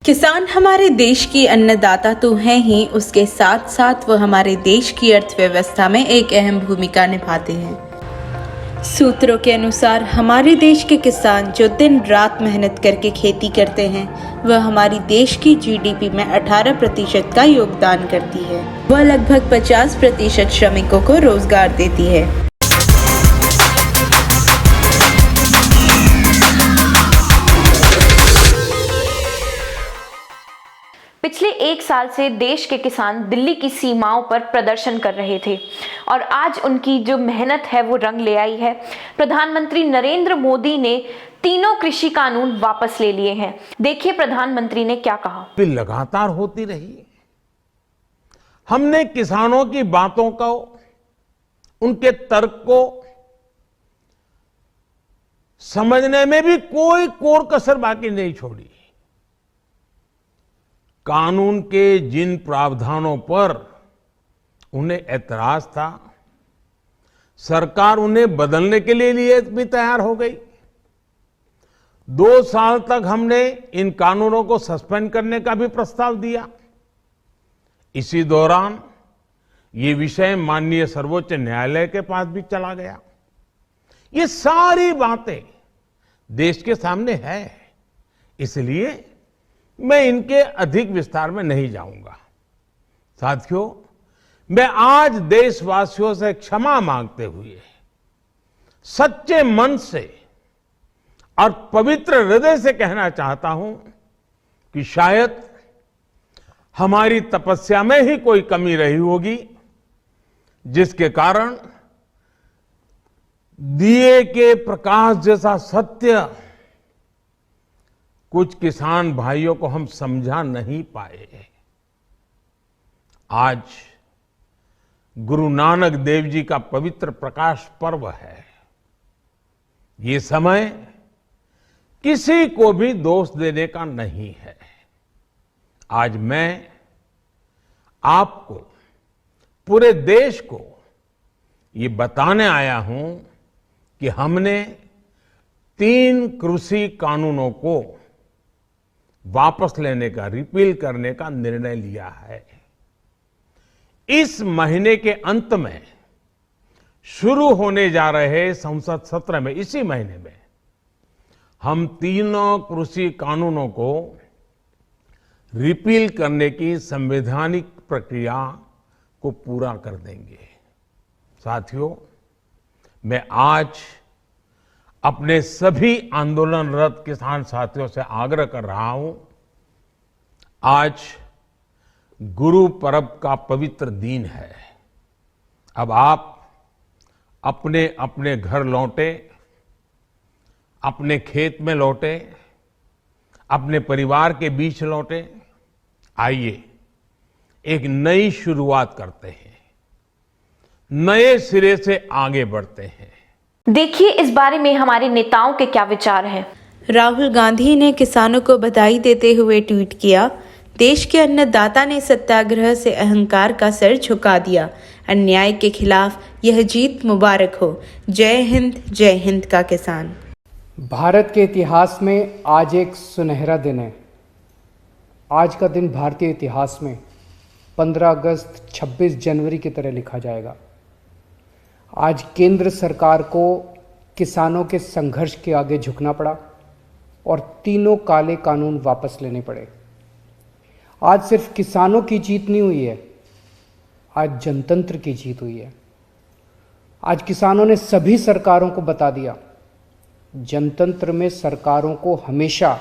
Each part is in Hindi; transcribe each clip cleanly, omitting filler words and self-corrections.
किसान हमारे देश की अन्नदाता तो हैं ही, उसके साथ साथ वो हमारे देश की अर्थव्यवस्था में एक अहम भूमिका निभाते हैं। सूत्रों के अनुसार हमारे देश के किसान जो दिन रात मेहनत करके खेती करते हैं, वह हमारी देश की जीडीपी में 18% का योगदान करती है। वह लगभग 50% श्रमिकों को रोजगार देती है। पिछले एक साल से देश के किसान दिल्ली की सीमाओं पर प्रदर्शन कर रहे थे और आज उनकी जो मेहनत है वो रंग ले आई है। प्रधानमंत्री नरेंद्र मोदी ने तीनों कृषि कानून वापस ले लिए हैं। देखिए प्रधानमंत्री ने क्या कहा। लगातार होती रही। हमने किसानों की बातों को, उनके तर्क को समझने में भी कोई कोर कसर बाकी नहीं छोड़ी। कानून के जिन प्रावधानों पर उन्हें ऐतराज था, सरकार उन्हें बदलने के लिए भी तैयार हो गई। 2 साल तक हमने इन कानूनों को सस्पेंड करने का भी प्रस्ताव दिया। इसी दौरान ये विषय माननीय सर्वोच्च न्यायालय के पास भी चला गया। ये सारी बातें देश के सामने है, इसलिए मैं इनके अधिक विस्तार में नहीं जाऊंगा। साथियों, मैं आज देशवासियों से क्षमा मांगते हुए सच्चे मन से और पवित्र हृदय से कहना चाहता हूं कि शायद हमारी तपस्या में ही कोई कमी रही होगी, जिसके कारण दिए के प्रकाश जैसा सत्य कुछ किसान भाइयों को हम समझा नहीं पाए। आज गुरु नानक देव जी का पवित्र प्रकाश पर्व है। ये समय किसी को भी दोष देने का नहीं है। आज मैं आपको, पूरे देश को ये बताने आया हूं कि हमने 3 कृषि कानूनों को वापस लेने का, रिपील करने का निर्णय लिया है। इस महीने के अंत में शुरू होने जा रहे संसद सत्र में, इसी महीने में हम तीनों कृषि कानूनों को रिपील करने की संवैधानिक प्रक्रिया को पूरा कर देंगे। साथियों, मैं आज अपने सभी आंदोलनरत किसान साथियों से आग्रह कर रहा हूं, आज गुरु पर्व का पवित्र दिन है। अब आप अपने अपने घर लौटे, अपने खेत में लौटे, अपने परिवार के बीच लौटे। आइए एक नई शुरुआत करते हैं, नए सिरे से आगे बढ़ते हैं। देखिए इस बारे में हमारे नेताओं के क्या विचार हैं। राहुल गांधी ने किसानों को बधाई देते हुए ट्वीट किया, देश के अन्नदाता ने सत्याग्रह से अहंकार का सर झुका दिया। अन्याय के खिलाफ यह जीत मुबारक हो। जय हिंद का किसान। भारत के इतिहास में आज एक सुनहरा दिन है। आज का दिन भारतीय इतिहास में 15 अगस्त 26 जनवरी की तरह लिखा जाएगा। आज केंद्र सरकार को किसानों के संघर्ष के आगे झुकना पड़ा और तीनों काले कानून वापस लेने पड़े। आज सिर्फ किसानों की जीत नहीं हुई है, आज जनतंत्र की जीत हुई है। आज किसानों ने सभी सरकारों को बता दिया, जनतंत्र में सरकारों को हमेशा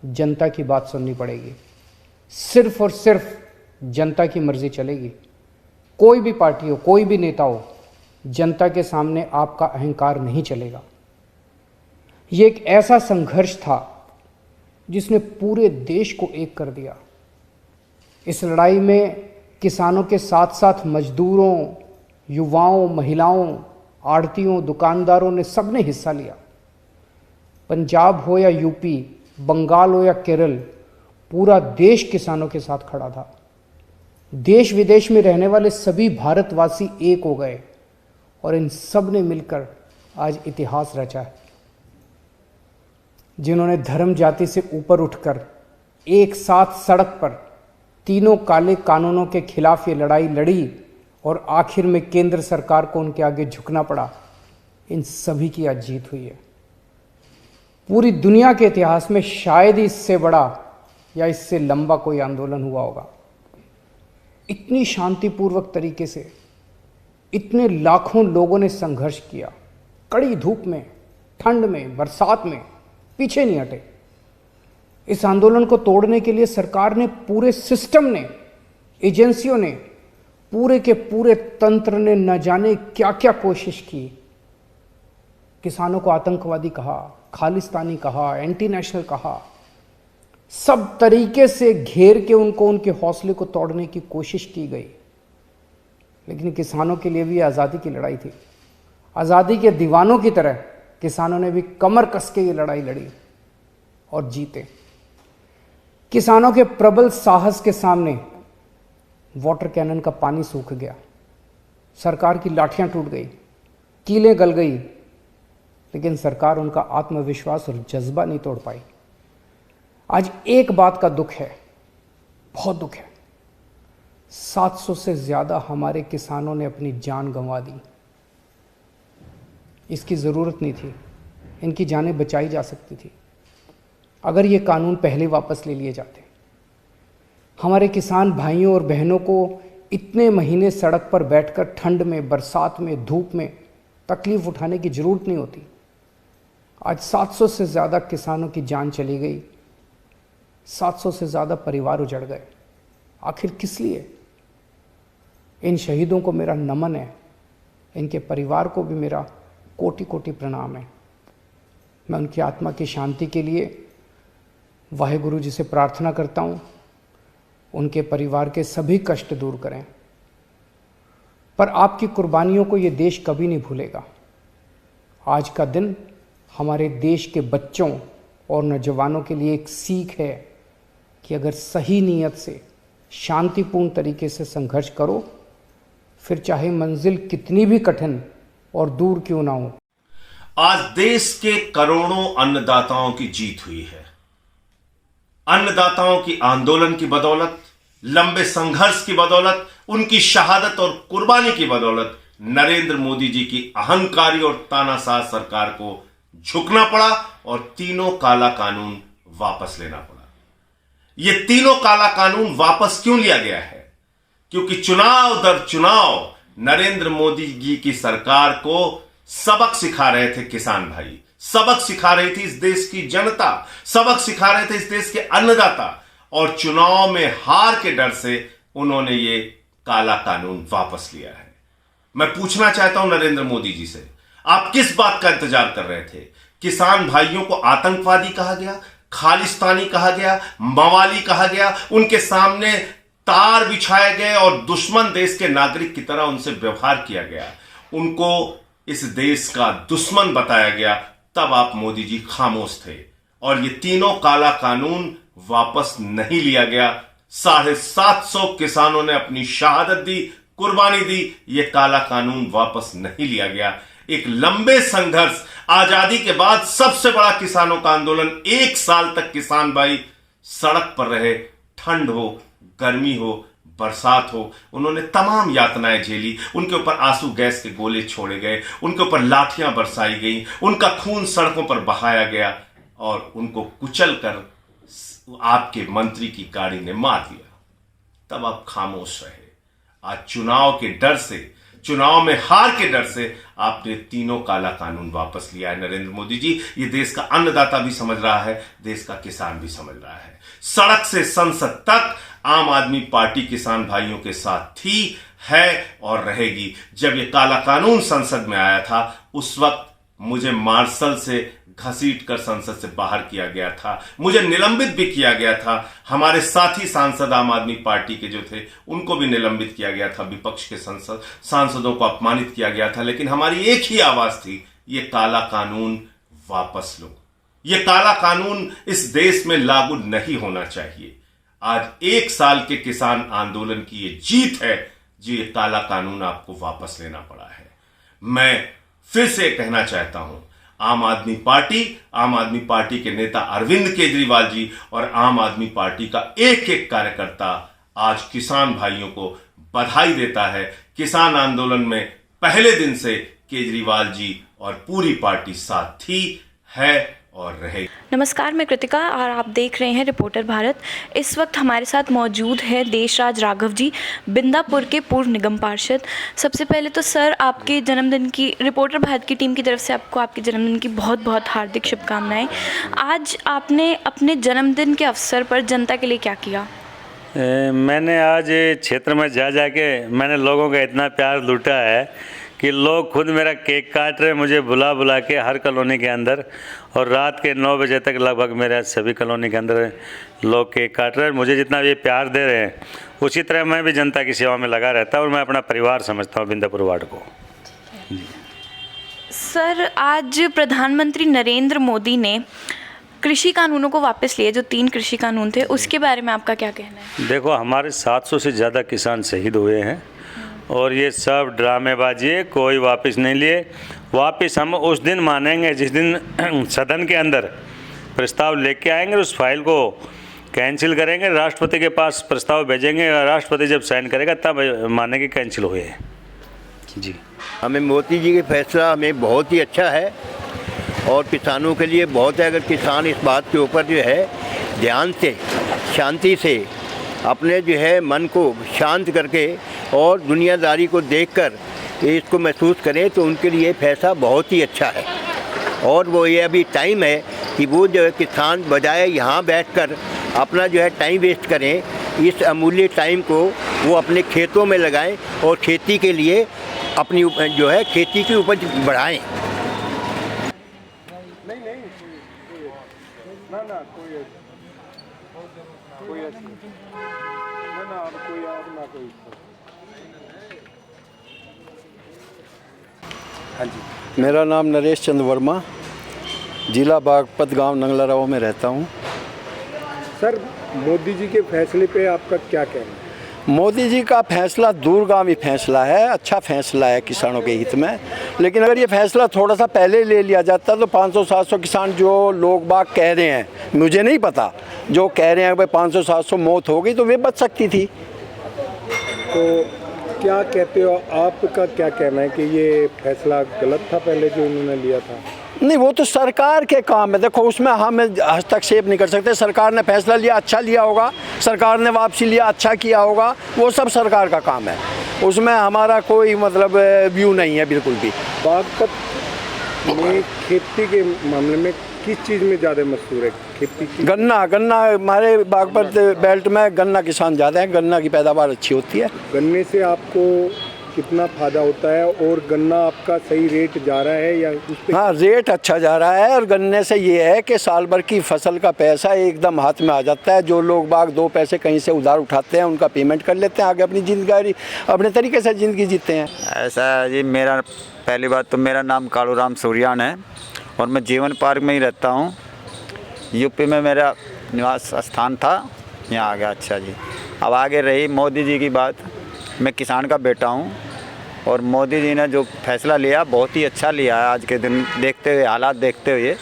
जनता की बात सुननी पड़ेगी। सिर्फ और सिर्फ जनता की मर्जी चलेगी। कोई भी पार्टी हो, कोई भी नेता हो, जनता के सामने आपका अहंकार नहीं चलेगा। ये एक ऐसा संघर्ष था जिसने पूरे देश को एक कर दिया। इस लड़ाई में किसानों के साथ साथ मजदूरों, युवाओं, महिलाओं, आड़तियों, दुकानदारों ने सबने हिस्सा लिया। पंजाब हो या यूपी, बंगाल हो या केरल, पूरा देश किसानों के साथ खड़ा था। देश विदेश में रहने वाले सभी भारतवासी एक हो गए और इन सब ने मिलकर आज इतिहास रचा है। जिन्होंने धर्म जाति से ऊपर उठकर एक साथ सड़क पर तीनों काले कानूनों के खिलाफ ये लड़ाई लड़ी और आखिर में केंद्र सरकार को उनके आगे झुकना पड़ा, इन सभी की आज जीत हुई है। पूरी दुनिया के इतिहास में शायद ही इससे बड़ा या इससे लंबा कोई आंदोलन हुआ होगा। इतनी शांतिपूर्वक तरीके से इतने लाखों लोगों ने संघर्ष किया, कड़ी धूप में, ठंड में, बरसात में, पीछे नहीं हटे। इस आंदोलन को तोड़ने के लिए सरकार ने, पूरे सिस्टम ने, एजेंसियों ने, पूरे के पूरे तंत्र ने न जाने क्या क्या कोशिश की। किसानों को आतंकवादी कहा, खालिस्तानी कहा, एंटी नेशनल कहा, सब तरीके से घेर के उनको, उनके हौसले को तोड़ने की कोशिश की गई। लेकिन किसानों के लिए भी आज़ादी की लड़ाई थी। आज़ादी के दीवानों की तरह किसानों ने भी कमर कस के ये लड़ाई लड़ी और जीते। किसानों के प्रबल साहस के सामने वाटर कैनन का पानी सूख गया, सरकार की लाठियां टूट गई, कीलें गल गई, लेकिन सरकार उनका आत्मविश्वास और जज्बा नहीं तोड़ पाई। आज एक बात का दुख है, बहुत दुख है, 700 से ज़्यादा हमारे किसानों ने अपनी जान गंवा दी। इसकी ज़रूरत नहीं थी, इनकी जानें बचाई जा सकती थी अगर ये कानून पहले वापस ले लिए जाते। हमारे किसान भाइयों और बहनों को इतने महीने सड़क पर बैठकर ठंड में, बरसात में, धूप में तकलीफ उठाने की ज़रूरत नहीं होती। आज 700 से ज़्यादा किसानों की जान चली गई, 700 से ज़्यादा परिवार उजड़ गए। आखिर किस लिए? इन शहीदों को मेरा नमन है, इनके परिवार को भी मेरा कोटि कोटि प्रणाम है। मैं उनकी आत्मा की शांति के लिए वाहेगुरु जी से प्रार्थना करता हूँ, उनके परिवार के सभी कष्ट दूर करें। पर आपकी कुर्बानियों को ये देश कभी नहीं भूलेगा। आज का दिन हमारे देश के बच्चों और नौजवानों के लिए एक सीख है कि अगर सही नीयत से, शांतिपूर्ण तरीके से संघर्ष करो, फिर चाहे मंजिल कितनी भी कठिन और दूर क्यों ना हो। आज देश के करोड़ों अन्नदाताओं की जीत हुई है। अन्नदाताओं की आंदोलन की बदौलत, लंबे संघर्ष की बदौलत, उनकी शहादत और कुर्बानी की बदौलत नरेंद्र मोदी जी की अहंकारी और तानाशाह सरकार को झुकना पड़ा और तीनों काला कानून वापस लेना पड़ा। ये तीनों काला कानून वापस क्यों लिया गया है? क्योंकि चुनाव दर चुनाव नरेंद्र मोदी जी की सरकार को सबक सिखा रहे थे किसान भाई, सबक सिखा रही थी इस देश की जनता, सबक सिखा रहे थे इस देश के अन्नदाता, और चुनाव में हार के डर से उन्होंने ये काला कानून वापस लिया है। मैं पूछना चाहता हूं नरेंद्र मोदी जी से, आप किस बात का इंतजार कर रहे थे? किसान भाइयों को आतंकवादी कहा गया, खालिस्तानी कहा गया, मवाली कहा गया, उनके सामने तार बिछाए गए और दुश्मन देश के नागरिक की तरह उनसे व्यवहार किया गया, उनको इस देश का दुश्मन बताया गया, तब आप मोदी जी खामोश थे और ये तीनों काला कानून वापस नहीं लिया गया। 750 किसानों ने अपनी शहादत दी, कुर्बानी दी, ये काला कानून वापस नहीं लिया गया। एक लंबे संघर्ष, आजादी के बाद सबसे बड़ा किसानों का आंदोलन, 1 साल तक किसान भाई सड़क पर रहे, ठंड हो, गर्मी हो, बरसात हो, उन्होंने तमाम यातनाएं झेली, उनके ऊपर आंसू गैस के गोले छोड़े गए, उनके ऊपर लाठियां बरसाई गई, उनका खून सड़कों पर बहाया गया और उनको कुचल कर आपके मंत्री की गाड़ी ने मार दिया। तब आप खामोश रहे। आज चुनाव के डर से, चुनाव में हार के डर से आपने तीनों काला कानून वापस लिया है। नरेंद्र मोदी जी, ये देश का अन्नदाता भी समझ रहा है, देश का किसान भी समझ रहा है। सड़क से संसद तक आम आदमी पार्टी किसान भाइयों के साथ थी, है और रहेगी। जब ये काला कानून संसद में आया था, उस वक्त मुझे मार्शल से घसीटकर संसद से बाहर किया गया था, मुझे निलंबित भी किया गया था, हमारे साथी सांसद आम आदमी पार्टी के जो थे उनको भी निलंबित किया गया था, विपक्ष के सांसदों को अपमानित किया गया था, लेकिन हमारी एक ही आवाज थी, ये काला कानून वापस लो, ये काला कानून इस देश में लागू नहीं होना चाहिए। आज 1 साल के किसान आंदोलन की ये जीत है, जो ये काला कानून आपको वापस लेना पड़ा है। मैं फिर से कहना चाहता हूं, आम आदमी पार्टी के नेता अरविंद केजरीवाल जी और आम आदमी पार्टी का एक एक कार्यकर्ता आज किसान भाइयों को बधाई देता है। किसान आंदोलन में पहले दिन से केजरीवाल जी और पूरी पार्टी साथ थी, है और रहेगी। नमस्कार, मैं कृतिका और आप देख रहे हैं रिपोर्टर भारत। इस वक्त हमारे साथ मौजूद है देशराज राघव जी, बिंदापुर के पूर्व निगम पार्षद। सबसे पहले तो सर, आपके जन्मदिन की, रिपोर्टर भारत की टीम की तरफ से आपको आपके जन्मदिन की बहुत बहुत हार्दिक शुभकामनाएं। आज आपने अपने जन्मदिन के अवसर पर जनता के लिए क्या किया? मैंने आज क्षेत्र में जाके मैंने लोगों का इतना प्यार लूटा है कि लोग खुद मेरा केक काट रहे, मुझे बुला के हर कॉलोनी के अंदर, और रात के 9 बजे तक लगभग मेरे सभी कॉलोनी के अंदर लोग केक काट रहे हैं। मुझे जितना ये प्यार दे रहे हैं उसी तरह मैं भी जनता की सेवा में लगा रहता हूँ और मैं अपना परिवार समझता हूँ बिंदापुर वार्ड को। सर, आज प्रधानमंत्री नरेंद्र मोदी ने कृषि कानूनों को वापस लिए, जो 3 कृषि कानून थे, उसके बारे में आपका क्या कहना है? देखो, हमारे 700 से ज़्यादा किसान शहीद हुए हैं और ये सब ड्रामेबाजी है, कोई वापस नहीं लिए। वापस हम उस दिन मानेंगे जिस दिन सदन के अंदर प्रस्ताव लेके आएंगे, उस फाइल को कैंसिल करेंगे, राष्ट्रपति के पास प्रस्ताव भेजेंगे और राष्ट्रपति जब साइन करेगा तब मानेंगे कैंसिल हुए हैं। जी, हमें मोदी जी का फैसला हमें बहुत ही अच्छा है और किसानों के लिए बहुत है। अगर किसान इस बात के ऊपर जो है ध्यान से, शांति से अपने जो है मन को शांत करके और दुनियादारी को देखकर इसको महसूस करें तो उनके लिए फैसला बहुत ही अच्छा है। और वो ये अभी टाइम है कि वो जो है किसान बजाय यहाँ बैठकर अपना जो है टाइम वेस्ट करें, इस अमूल्य टाइम को वो अपने खेतों में लगाएं और खेती के लिए अपनी जो है खेती की उपज बढ़ाएं। हाँ जी, मेरा नाम नरेश चंद्र वर्मा, जिला बागपत, गांव नंगला राव में रहता हूं। सर, मोदी जी के फैसले पे आपका क्या कहना है? मोदी जी का फैसला दूरगामी फैसला है, अच्छा फैसला है किसानों के हित में। लेकिन अगर ये फैसला थोड़ा सा पहले ले लिया जाता तो 500-700 किसान जो लोग बाग कह रहे हैं, मुझे नहीं पता, जो कह रहे हैं भाई 500-700 मौत हो गई, तो वे बच सकती थी। तो क्या कहते हो, आपका क्या कहना है कि ये फैसला गलत था पहले जो उन्होंने लिया था? नहीं, वो तो सरकार के काम है। देखो, उसमें हम हस्तक्षेप नहीं कर सकते। सरकार ने फैसला लिया, अच्छा लिया होगा, सरकार ने वापसी लिया, अच्छा किया होगा, वो सब सरकार का काम है, उसमें हमारा कोई मतलब व्यू नहीं है बिल्कुल भी। बागपत में खेती के मामले में किस चीज़ में ज़्यादा मशहूर है? खेती की? गन्ना हमारे बागपत बेल्ट में गन्ना किसान ज़्यादा है, गन्ना की पैदावार अच्छी होती है। गन्ने से आपको कितना फ़ायदा होता है और गन्ना आपका सही रेट जा रहा है या उस पे? हाँ, रेट अच्छा जा रहा है और गन्ने से ये है कि साल भर की फसल का पैसा एकदम हाथ में आ जाता है। जो लोग बाग 2 पैसे कहीं से उधार उठाते हैं उनका पेमेंट कर लेते हैं, आगे अपनी जिंदगी अपने तरीके से ज़िंदगी जीते हैं। ऐसा जी, मेरा पहली बात तो मेरा नाम कालूराम सूर्यान है और मैं जीवन पार्क में ही रहता हूँ। यूपी में मेरा निवास स्थान था, यहाँ आ गया। अच्छा जी, अब आगे रही मोदी जी की बात। मैं किसान का बेटा हूँ और मोदी जी ने जो फैसला लिया बहुत ही अच्छा लिया है आज के दिन देखते हुए, हालात देखते हुए,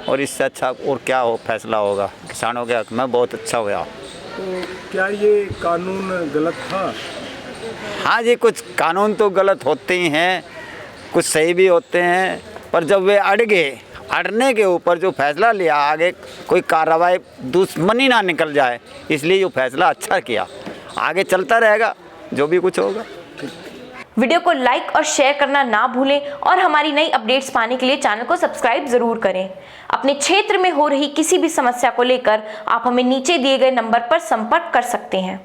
और इससे अच्छा और क्या हो फैसला होगा किसानों के हक में, बहुत अच्छा हुआ। तो क्या ये कानून गलत था? हाँ जी, कुछ कानून तो गलत होते ही हैं, कुछ सही भी होते हैं, पर जब वे अड़ गए, अड़ने के ऊपर जो फैसला लिया, आगे कोई कार्रवाई दुश्मनी ना निकल जाए, इसलिए जो फैसला अच्छा किया, आगे चलता रहेगा जो भी कुछ होगा। वीडियो को लाइक और शेयर करना ना भूलें और हमारी नई अपडेट्स पाने के लिए चैनल को सब्सक्राइब जरूर करें। अपने क्षेत्र में हो रही किसी भी समस्या को लेकर आप हमें नीचे दिए गए नंबर पर संपर्क कर सकते हैं।